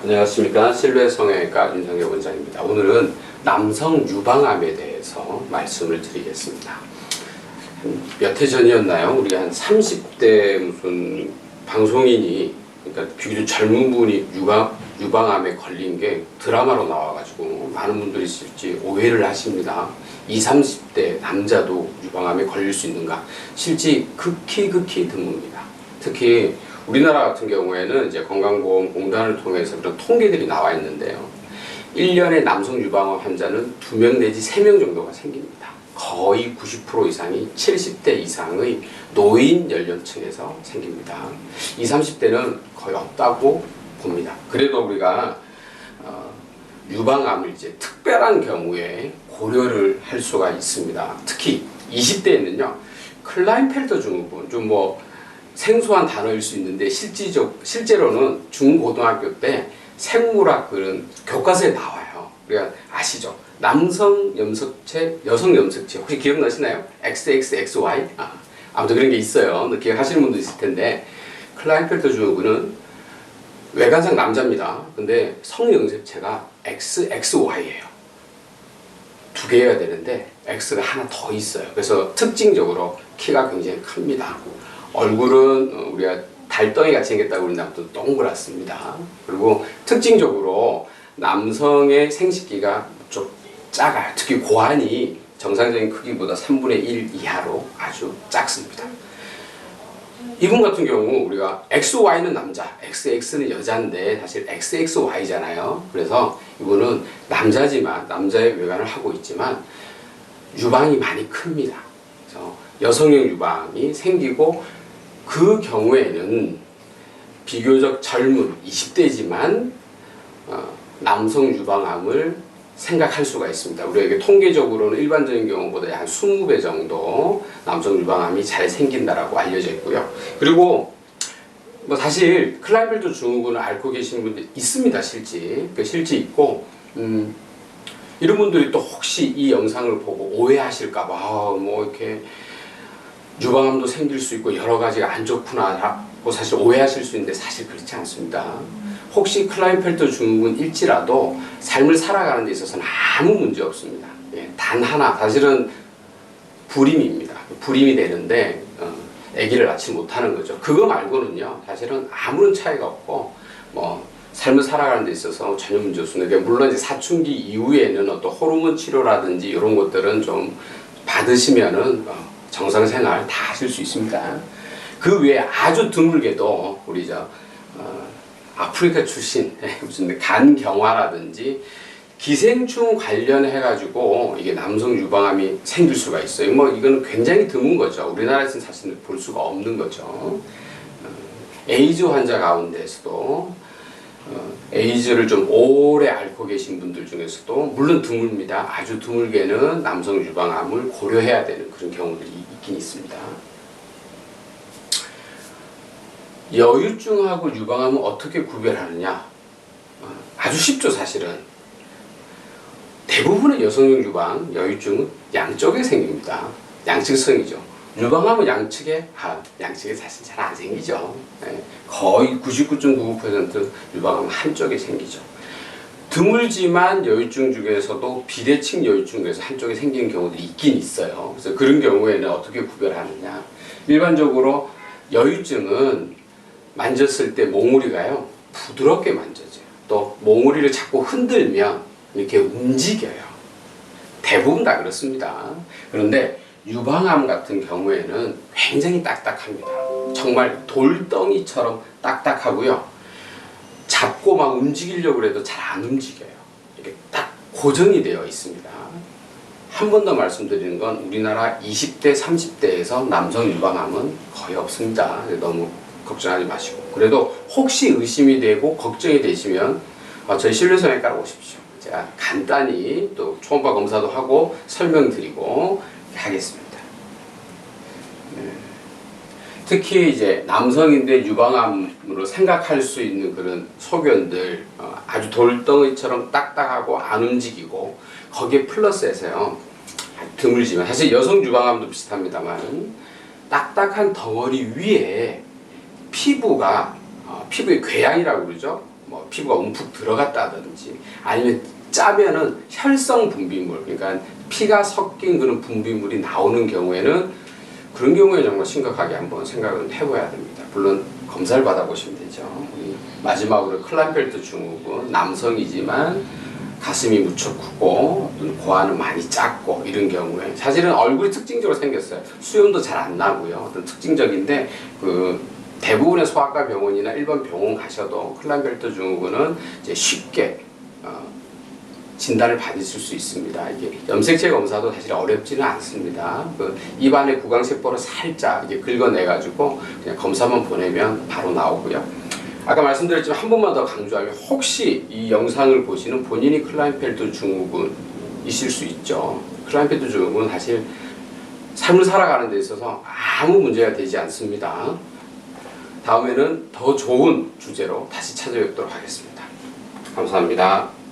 안녕하십니까. 실내 성형외과 윤성엽 원장입니다. 오늘은 남성 유방암에 대해서 말씀을 드리겠습니다. 몇 해 전이었나요? 우리가 한 30대 무슨 방송인이, 그러니까 비교적 젊은 분이 유방암에 걸린 게 드라마로 나와가지고 많은 분들이 실제 오해를 하십니다. 20, 30대 남자도 유방암에 걸릴 수 있는가? 실제 극히 드뭅니다. 특히 우리나라 같은 경우에는 이제 건강보험공단을 통해서 그런 통계들이 나와 있는데요. 1년에 남성 유방암 환자는 2명 내지 3명 정도가 생깁니다. 거의 90% 이상이 70대 이상의 노인 연령층에서 생깁니다. 20, 30대는 거의 없다고 봅니다. 그래도 우리가 유방암을 이제 특별한 경우에 고려를 할 수가 있습니다. 특히 20대에는요, 클라인펠터 증후군, 좀 생소한 단어일 수 있는데 실제로는 중고등학교 때 생물학 그런 교과서에 나와요. 우리가 아시죠? 남성 염색체, 여성 염색체 혹시 기억나시나요? XXXY? 아무튼 그런 게 있어요. 기억하시는 분도 있을 텐데, 클라인펠터 증후군은 외관상 남자입니다. 근데 성염색체가 XXY예요. 두 개여야 되는데 X가 하나 더 있어요. 그래서 특징적으로 키가 굉장히 큽니다. 얼굴은 우리가 달덩이 같이 생겼다고 그러는데 아무튼 동그랗습니다. 그리고 특징적으로 남성의 생식기가 좀 작아요. 특히 고환이 정상적인 크기보다 3분의 1 이하로 아주 작습니다. 이분 같은 경우 우리가 XY는 남자, XX는 여자인데 사실 XXY잖아요. 그래서 이분은 남자지만 남자의 외관을 하고 있지만 유방이 많이 큽니다. 그래서 여성형 유방이 생기고 그 경우에는 비교적 젊은 20대지만 남성 유방암을 생각할 수가 있습니다. 우리에게 통계적으로는 일반적인 경우보다 한 20배 정도 남성 유방암이 잘 생긴다라고 알려져 있고요. 그리고 사실 클라인펠터 증후군을 앓고 계시는 분들 있습니다. 실제 있고, 이런 분들이 또 혹시 이 영상을 보고 오해하실까봐 이렇게 유방암도 생길 수 있고 여러 가지가 안 좋구나 하고 사실 오해하실 수 있는데 사실 그렇지 않습니다. 혹시 클라인펠터 증후군일지라도 삶을 살아가는 데 있어서는 아무 문제 없습니다. 단 하나, 사실은 불임입니다. 불임이 되는데 아기를 낳지 못하는 거죠. 그거 말고는요, 사실은 아무런 차이가 없고 삶을 살아가는 데 있어서 전혀 문제 없습니다. 그러니까 물론 이제 사춘기 이후에는 어떤 호르몬 치료라든지 이런 것들은 좀 받으시면은 정상 생활 다 하실 수 있습니다. 그 외에 아주 드물게도 우리 아프리카 출신 무슨 간경화라든지 기생충 관련해가지고 이게 남성 유방암이 생길 수가 있어요. 이거는 굉장히 드문 거죠. 우리나라에서는 사실 볼 수가 없는 거죠. 에이즈 환자 가운데서도 에이즈를 좀 오래 앓고 계신 분들 중에서도 물론 드뭅니다. 아주 드물게는 남성 유방암을 고려해야 되는 그런 경우들이 있긴 있습니다. 여유증하고 유방암은 어떻게 구별하느냐? 아주 쉽죠. 사실은 대부분의 여성용 유방, 여유증은 양쪽에 생깁니다. 양측성이죠. 유방암은 양측에 사실 잘 안 생기죠. 거의 99.99% 유방암은 한쪽에 생기죠. 드물지만 여유증 중에서도 비대칭 여유증 중에서 한쪽에 생기는 경우들이 있긴 있어요. 그래서 그런 경우에는 어떻게 구별하느냐? 일반적으로 여유증은 만졌을 때 몽우리가요, 부드럽게 만져져요. 또 몽우리를 자꾸 흔들면 이렇게 움직여요. 대부분 다 그렇습니다. 그런데 유방암 같은 경우에는 굉장히 딱딱합니다. 정말 돌덩이처럼 딱딱하고요. 잡고 막 움직이려고 해도 잘 안 움직여요. 이렇게 딱 고정이 되어 있습니다. 한 번 더 말씀드리는 건 우리나라 20대, 30대에서 남성 유방암은 거의 없습니다. 너무 걱정하지 마시고, 그래도 혹시 의심이 되고 걱정이 되시면 저희 실내성형외과로 오십시오. 제가 간단히 또 초음파 검사도 하고 설명드리고 하겠습니다. 특히 이제 남성인데 유방암으로 생각할 수 있는 그런 소견들, 아주 돌덩이처럼 딱딱하고 안 움직이고, 거기에 플러스해서요, 드물지만 사실 여성 유방암도 비슷합니다만 딱딱한 덩어리 위에 피부의 궤양이라고 그러죠. 뭐 피부가 움푹 들어갔다든지 아니면 짜면은 혈성 분비물, 그러니까 피가 섞인 그런 분비물이 나오는 경우에는 그런 경우에 정말 심각하게 한번 생각을 해봐야 됩니다. 물론 검사를 받아보시면 되죠. 마지막으로 클라인펠터 증후군, 남성이지만 가슴이 무척 크고 고환은 많이 작고 이런 경우에 사실은 얼굴이 특징적으로 생겼어요. 수염도 잘 안 나고요. 어떤 특징적인데 그 대부분의 소아과 병원이나 일반 병원 가셔도 클라인펠터 증후군은 이제 쉽게 진단을 받으실 수 있습니다. 이게 염색체 검사도 사실 어렵지는 않습니다. 그 입안의 구강세포를 살짝 이게 긁어내가지고 그냥 검사만 보내면 바로 나오고요. 아까 말씀드렸지만 한 번만 더 강조하면 혹시 이 영상을 보시는 본인이 클라인펠터 증후군이실 수 있죠. 클라인펠터 증후군은 사실 삶을 살아가는 데 있어서 아무 문제가 되지 않습니다. 다음에는 더 좋은 주제로 다시 찾아뵙도록 하겠습니다. 감사합니다.